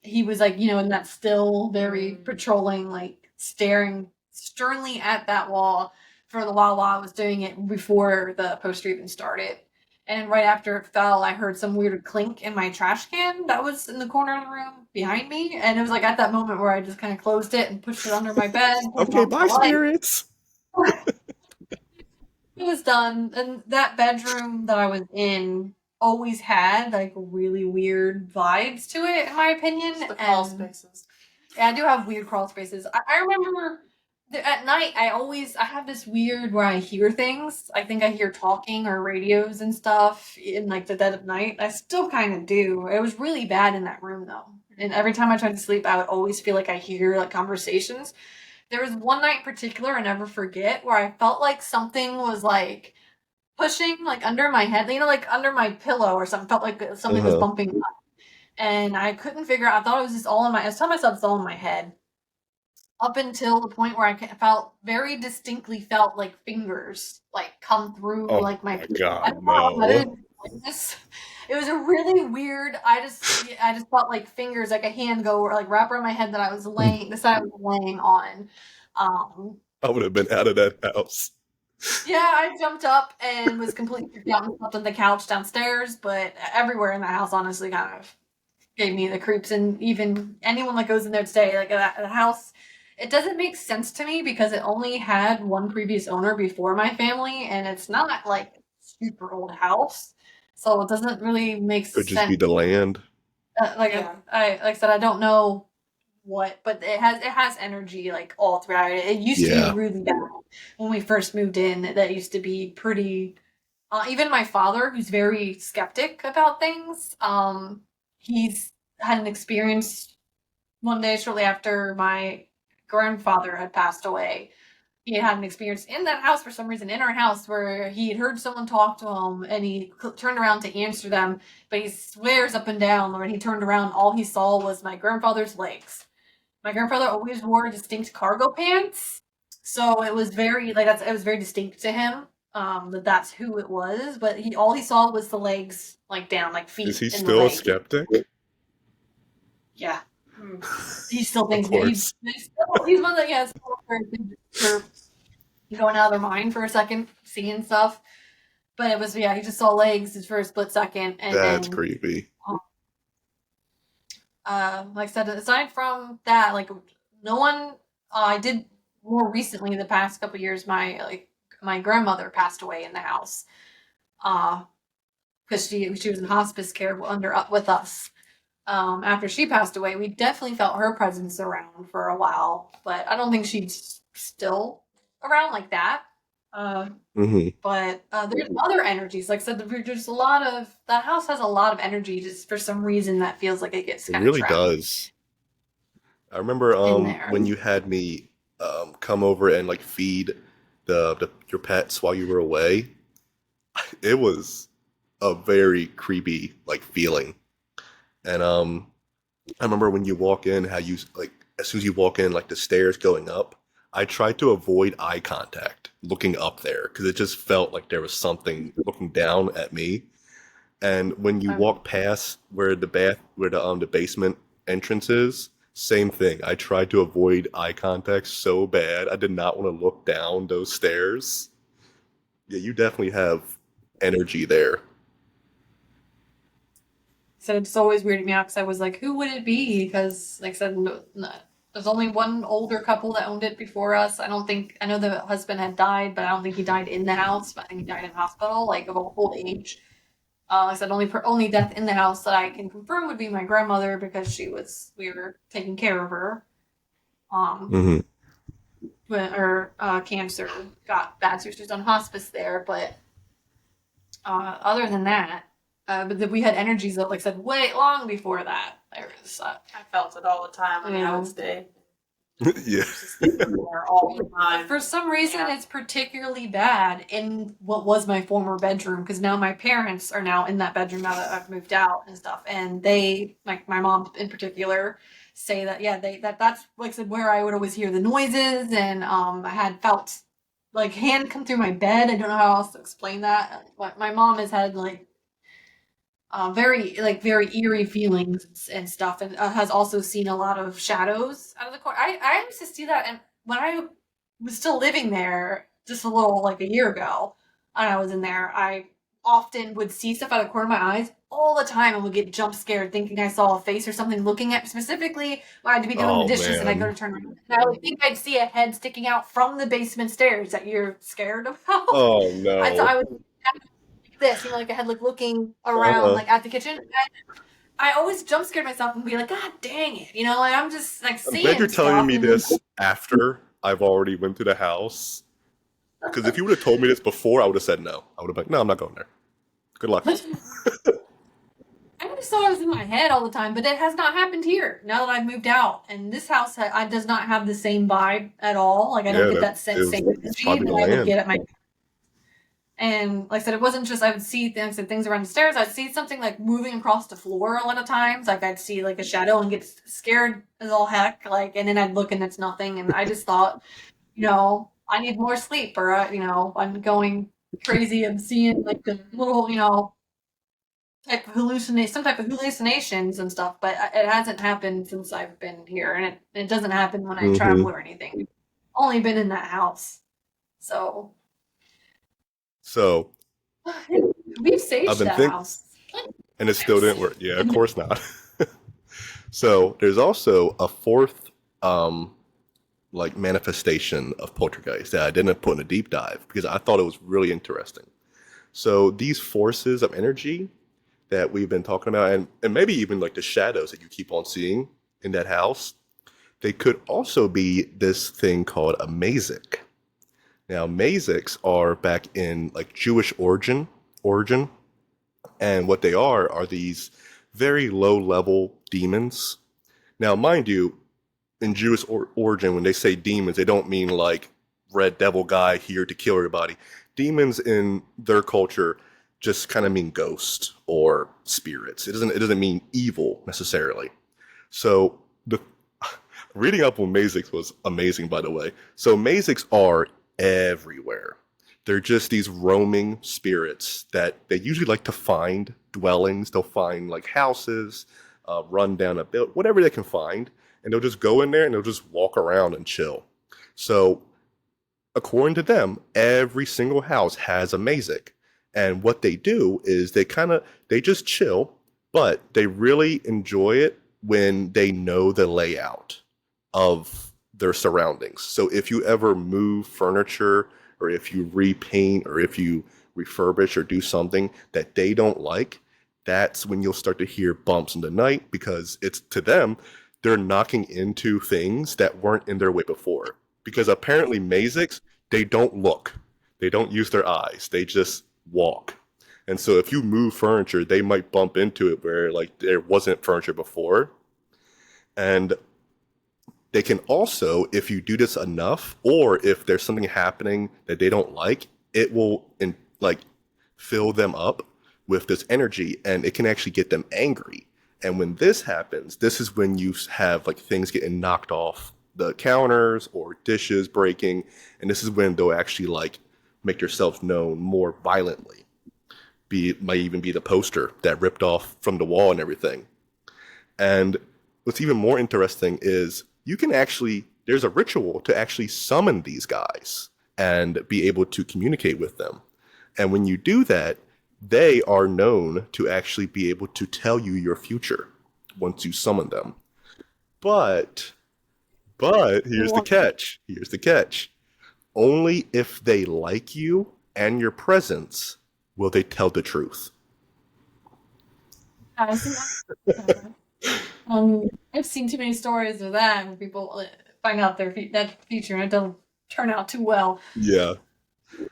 He was like, in that still, very patrolling, like staring sternly at that wall for the while I was doing it before the poster even started. And right after it fell, I heard some weird clink in my trash can that was in the corner of the room behind me. And it was like at that moment where I just kind of closed it and pushed it under my bed, turned Okay, off the bye, light. spirits. It was done, and that bedroom that I was in always had like really weird vibes to it, in my opinion. The crawl And spaces. yeah, I do have weird crawl spaces. I remember at night I have this weird where I hear things. I think I hear talking or radios and stuff in like the dead of night. I still kind of do. It was really bad in that room though. And every time I tried to sleep, I would always feel like I hear like conversations. There was one night in particular I never forget where I felt like something was like pushing like under my head, like under my pillow or something. Felt like something was Uh-huh. bumping up, and I couldn't figure out. I thought it was just all in my. I was telling myself it's all in my head. Up until the point where felt very distinctly felt like fingers like come through Oh like my. my I god, don't know how to no. explain this. It was a really weird. I just felt like fingers, like a hand go or like wrap around my head that I was laying. The side I was laying on. Um, I would have been out of that house. Yeah, I jumped up and was completely freaked out and slept on the couch downstairs, but everywhere in the house honestly kind of gave me the creeps. And even anyone that goes in there today, like the house, it doesn't make sense to me because it only had one previous owner before my family, and it's not like a super old house. So it doesn't really make Could just be sense. the land. Yeah. Like I said, I don't know what, but it has energy like all throughout it. It used to be Yeah. really bad when we first moved in. That used to be pretty. Even my father, who's very skeptic about things, he's had an experience one day shortly after my grandfather had passed away. He had an experience in that house for some reason, in our house, where he had heard someone talk to him and he turned around to answer them, but he swears up and down when he turned around, all he saw was my grandfather's legs. My grandfather always wore distinct cargo pants, so it was very it was very distinct to him, that's who it was. But all he saw was the legs, like down, like Is feet he in the still a leg. skeptic? Yeah, Hmm. he still Of thinks course. he's one that for going out of their mind for a second, seeing stuff. But it was he just saw legs for a split second, and That's then creepy. like I said, aside from that, like no one. I did more recently, the past couple years. My grandmother passed away in the house, because she was in hospice care with us. After she passed away, we definitely felt her presence around for a while, but I don't think she's still around like that. Hmm. But there's other energies. Like I said, there's a lot of that house has a lot of energy. Just for some reason, that feels like it gets It kind of really trapped does. I remember in there. when you had me come over and like feed your pets while you were away. It was a very creepy like feeling. And I remember when you walk in, how you like as soon as you walk in, like the stairs going up, I tried to avoid eye contact looking up there because it just felt like there was something looking down at me. And when you walk past where the basement entrance is, same thing. I tried to avoid eye contact so bad. I did not want to look down those stairs. Yeah, you definitely have energy there. So it's always weirded me out because I was like, who would it be? Because, like I said, no, there's only one older couple that owned it before us. I know the husband had died, but I don't think he died in the house. But I think he died in hospital, like of old age. Like I said, only death in the house that I can confirm would be my grandmother because we were taking care of her. Um, Hmm. when her cancer got bad, so she was on hospice there. But other than that, but we had energies that, like I said, way long before that. There was, I felt it all the time when I would stay. Yeah. Just there all the time. for some reason, Yeah. it's particularly bad in what was my former bedroom because now my parents are now in that bedroom now that I've moved out and stuff, and they, like my mom in particular, say that that's like I said where I would always hear the noises, and I had felt like hand come through my bed. I don't know how else to explain that. But my mom has had like very eerie feelings and stuff, and has also seen a lot of shadows out of the corner. I used to see that, and when I was still living there, just a little like a year ago, and I was in there, I often would see stuff out of the corner of my eyes all the time, and would get jump scared thinking I saw a face or something looking at me, specifically when I'd be doing the Oh dishes and I go man. to turn around, and I would think I'd see a head sticking out from the basement stairs that you're scared about. Oh I no. would this, like a head like looking around Uh-huh. like at the kitchen. I always jump scared myself and be like, God dang it, like I'm just like I'm glad you're seeing telling stuff me and then this after I've already went to the house. Because if you would have told me this before, I would have said no. I would have been like, no, I'm not going there. Good luck. I always thought it was in my head all the time, but it has not happened here now that I've moved out. And this house does not have the same vibe at all. Like I don't Yeah, get that that same it's energy probably the that I would land. get at my. And like I said, it wasn't just I would see things around the stairs. I'd see something like moving across the floor a lot of times. Like I'd see like a shadow and get scared as all heck. Like, and then I'd look and it's nothing. And I just thought, I need more sleep, or I'm going crazy. I'm seeing like the little, some type of hallucinations and stuff. But it hasn't happened since I've been here, and it doesn't happen when I travel Hmm. or anything. Only been in that house, so So we've I've saged been that think, house. and it still didn't work. Yeah, of course not. So there's also a fourth, like manifestation of poltergeist that I didn't put in a deep dive because I thought it was really interesting. So these forces of energy, that we've been talking about, and maybe even like the shadows that you keep on seeing in that house, they could also be this thing called a Mazik. Now, Maziks are back in like Jewish origin, and what they are these very low level demons. Now, mind you, in Jewish origin, when they say demons, they don't mean like red devil guy here to kill everybody. Demons in their culture just kind of mean ghosts or spirits. It doesn't mean evil necessarily. So the reading up on Maziks was amazing, by the way. So Maziks are everywhere. They're just these roaming spirits that they usually like to find dwellings. They'll find like houses, run down a build, whatever they can find, and they'll just go in there and they'll just walk around and chill. So according to them, every single house has a Mazik. And what they do is they just chill, but they really enjoy it when they know the layout of their surroundings. So if you ever move furniture, or if you repaint, or if you refurbish or do something that they don't like, that's when you'll start to hear bumps in the night, because it's to them, they're knocking into things that weren't in their way before. Because apparently Maziks, they don't look. They don't use their eyes. They just walk. And so if you move furniture, they might bump into it where like there wasn't furniture before. And they can also, if you do this enough, or if there's something happening that they don't like, it will fill them up with this energy, and it can actually get them angry. And when this happens, this is when you have like things getting knocked off the counters or dishes breaking, and this is when they'll actually like make yourself known more violently. Might even be the poster that ripped off from the wall and everything. And what's even more interesting is there's a ritual to actually summon these guys and be able to communicate with them. And when you do that, they are known to actually be able to tell you your future once you summon them. But here's the catch. Here's the catch. Only if they like you and your presence will they tell the truth. I see that. I've seen too many stories of that where people find out that future and it doesn't turn out too well. Yeah.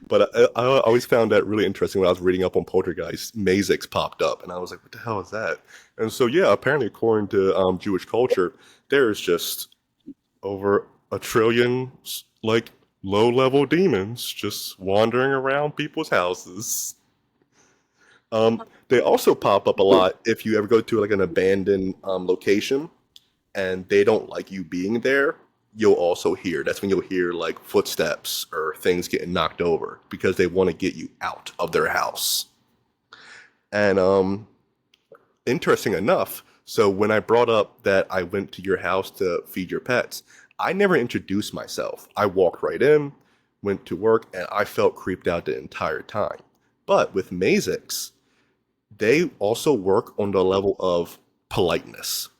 But I always found that really interesting when I was reading up on Poltergeist. Maziks popped up, and I was like, what the hell is that? And so, yeah, apparently, according to Jewish culture, there's just over a trillion, like, low-level demons just wandering around people's houses. They also pop up a lot if you ever go to, like, an abandoned location, and they don't like you being there. You'll also hear. That's when you'll hear like footsteps or things getting knocked over, because they want to get you out of their house. And interesting enough, so when I brought up that I went to your house to feed your pets, I never introduced myself. I walked right in, went to work, and I felt creeped out the entire time. But with Maziks, they also work on the level of politeness.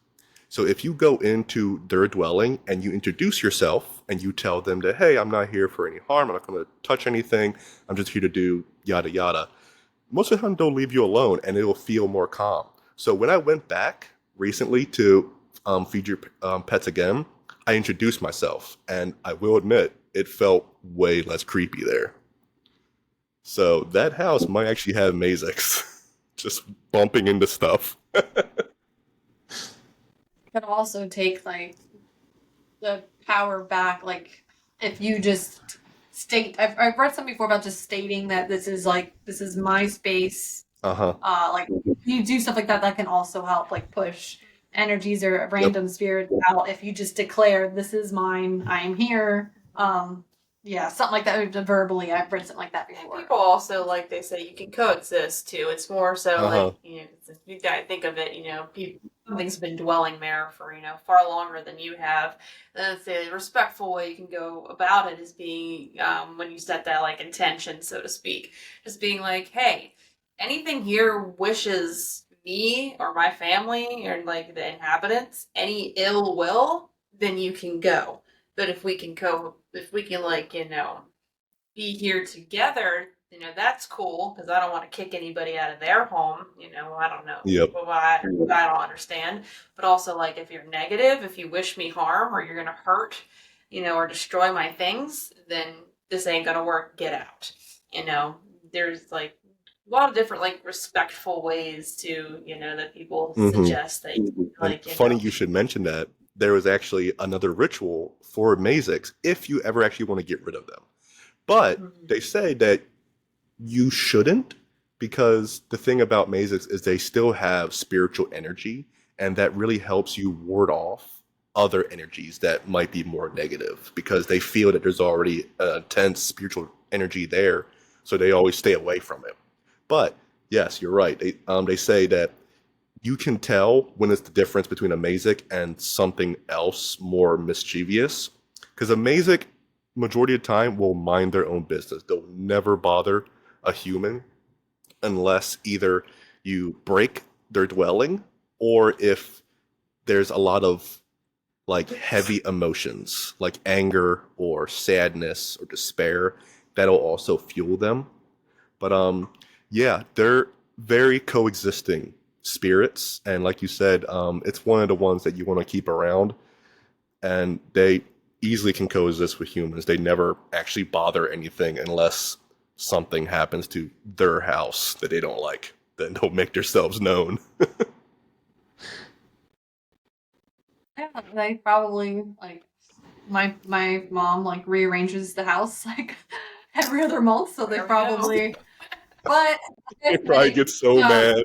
So if you go into their dwelling and you introduce yourself and you tell them that, hey, I'm not here for any harm, I'm not going to touch anything, I'm just here to do yada yada, most of the time they'll leave you alone and it will feel more calm. So when I went back recently to feed your pets again, I introduced myself, and I will admit it felt way less creepy there. So that house might actually have Maziks just bumping into stuff. Could also take like the power back, like if you just state. I've read something before about just stating that this is my space. Like you do stuff like that, that can also help like push energies or random spirits out. If you just declare this is mine, I am here. Yeah, something like that. Verbally, I've read something like that before. People also, like they say, you can coexist too. It's more so like, you gotta think of it, something's been dwelling there for, far longer than you have. Then the respectful way you can go about it is being, when you set that like intention, so to speak, just being like, hey, anything here wishes me or my family or like the inhabitants any ill will, then you can go. But if we can like, be here together, that's cool because I don't want to kick anybody out of their home. I don't know Yep. why. I don't understand. But also, like, if you're negative, if you wish me harm or you're gonna hurt, or destroy my things, then this ain't gonna work. Get out. There's like a lot of different like respectful ways to that people Hmm. suggest that And like funny you should mention that. There was actually another ritual for Mazics if you ever actually want to get rid of them. But Mhm. they say that you shouldn't, because the thing about Mazics is they still have spiritual energy, and that really helps you ward off other energies that might be more negative because they feel that there's already an intense spiritual energy there, so they always stay away from it. But yes, you're right. They say that you can tell when it's the difference between a Mazic and something else more mischievous, because a Mazic majority of the time will mind their own business. They'll never bother a human unless either you break their dwelling or if there's a lot of like heavy emotions like anger or sadness or despair that'll also fuel them. But yeah, they're very coexisting spirits, and like you said, it's one of the ones that you want to keep around, and they easily can coexist with humans. They never actually bother anything unless something happens to their house that they don't like. Then they'll make themselves known. Yeah, they probably like my mom like rearranges the house like every other month, so they There we go. probably. But They probably get so no, mad.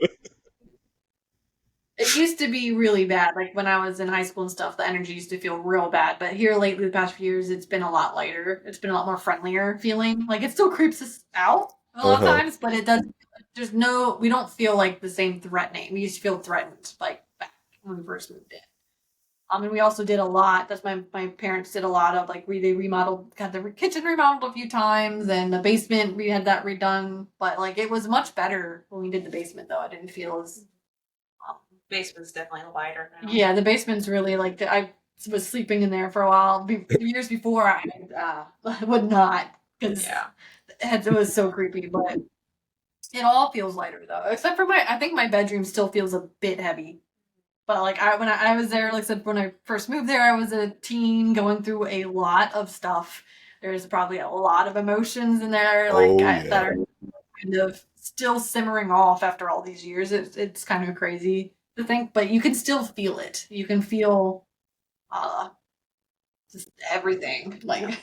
it used to be really bad. Like when I was in high school and stuff, the energy used to feel real bad. But here lately, the past few years, it's been a lot lighter. It's been a lot more friendlier feeling. Like it still creeps us out a lot of Uh-huh. times, but it does. We don't feel like the same threatening. We used to feel threatened like back when we first moved in. And we also did a lot. That's my parents did a lot of like they remodeled, got the kitchen remodeled a few times, and the basement we had that redone. But like it was much better when we did the basement, though. I didn't feel as Basement's definitely lighter now. yeah. The basement's really like I was sleeping in there for a while. Years before I would not because Yeah. it was so creepy. But it all feels lighter though, except for I think my bedroom still feels a bit heavy. But like when I was there, like I said, when I first moved there, I was a teen going through a lot of stuff. There's probably a lot of emotions in there, Oh that yeah. are kind of still simmering off after all these years. It's kind of crazy to think, but you can still feel it. You can feel uh just everything. Like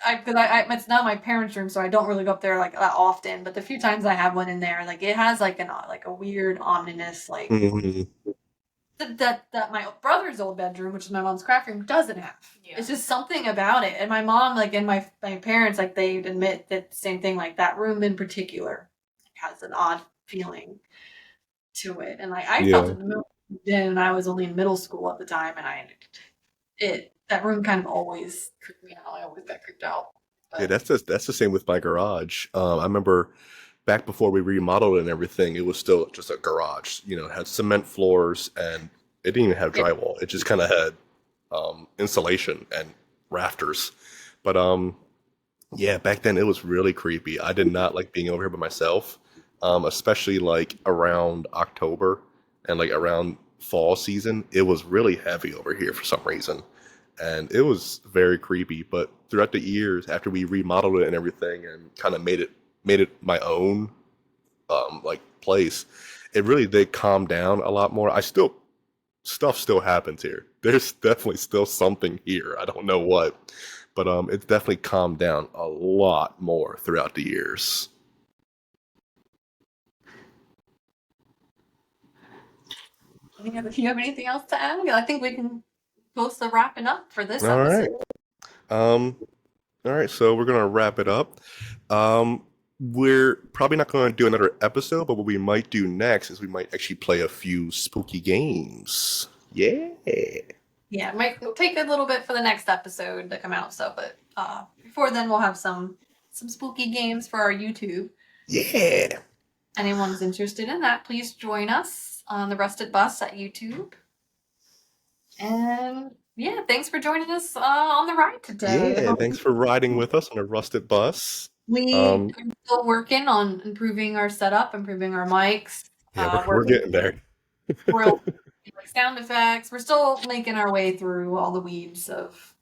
because it's not my parents' room, so I don't really go up there like that often. But the few times I have one in there, like it has like a weird ominous like Mhm. that my brother's old bedroom, which is my mom's craft room, doesn't have. Yeah. It's just something about it. And my mom, like, and my parents, like, they admit that the same thing, like, that room in particular has an odd feeling to it. And, like, I felt Yeah. it when I was only in middle school at the time, and that room kind of always creeped me out. I always got creeped out. Yeah, But, that's the same with my garage. I remember back before we remodeled and everything, it was still just a garage. It had cement floors and it didn't even have yeah. drywall. It just kind of had insulation and rafters. But yeah, back then it was really creepy. I did not like being over here by myself, especially like around October and like around fall season. It was really heavy over here for some reason, and it was very creepy. But throughout the years, after we remodeled it and everything, and kind of made it my own like place, it really did calm down a lot more. I still stuff still happens here. There's definitely still something here. I don't know what, but it's definitely calmed down a lot more throughout the years. If you have anything else to add, I think we can close the wrapping up for this All right. episode. Um. All right. So we're gonna wrap it up. Um. We're probably not going to do another episode, but what we might do next is we might actually play a few spooky games. Yeah. Yeah, it might take a little bit for the next episode to come out, so but before then we'll have some spooky games for our YouTube. Yeah. Anyone's interested in that, please join us on the Rusted Bus at YouTube. And yeah, thanks for joining us on the ride today. Yeah. Thanks for riding with us on a rusted bus. We are Um, still working on improving our setup, improving our mics. yeah, we're Working getting there. real like sound effects. We're still making our way through all the weeds of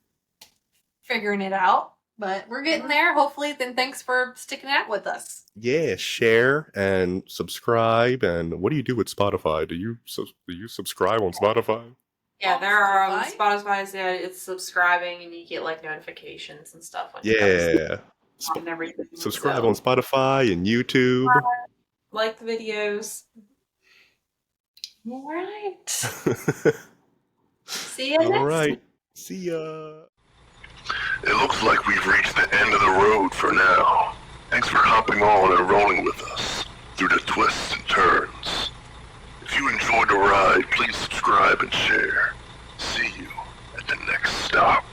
figuring it out, but we're getting there. Hopefully, then thanks for sticking out with us. Yeah, share and subscribe. And what do you do with Spotify? Do you subscribe on Spotify? Yeah, there are Spotify? Spotify said it's subscribing and you get like notifications and stuff when you Yeah. and everything. Subscribe So on Spotify and YouTube. like the videos. All right. See you All next right. See ya. It looks like we've reached the end of the road for now. Thanks for hopping on and rolling with us through the twists and turns. If you enjoyed the ride, please subscribe and share. See you at the next stop.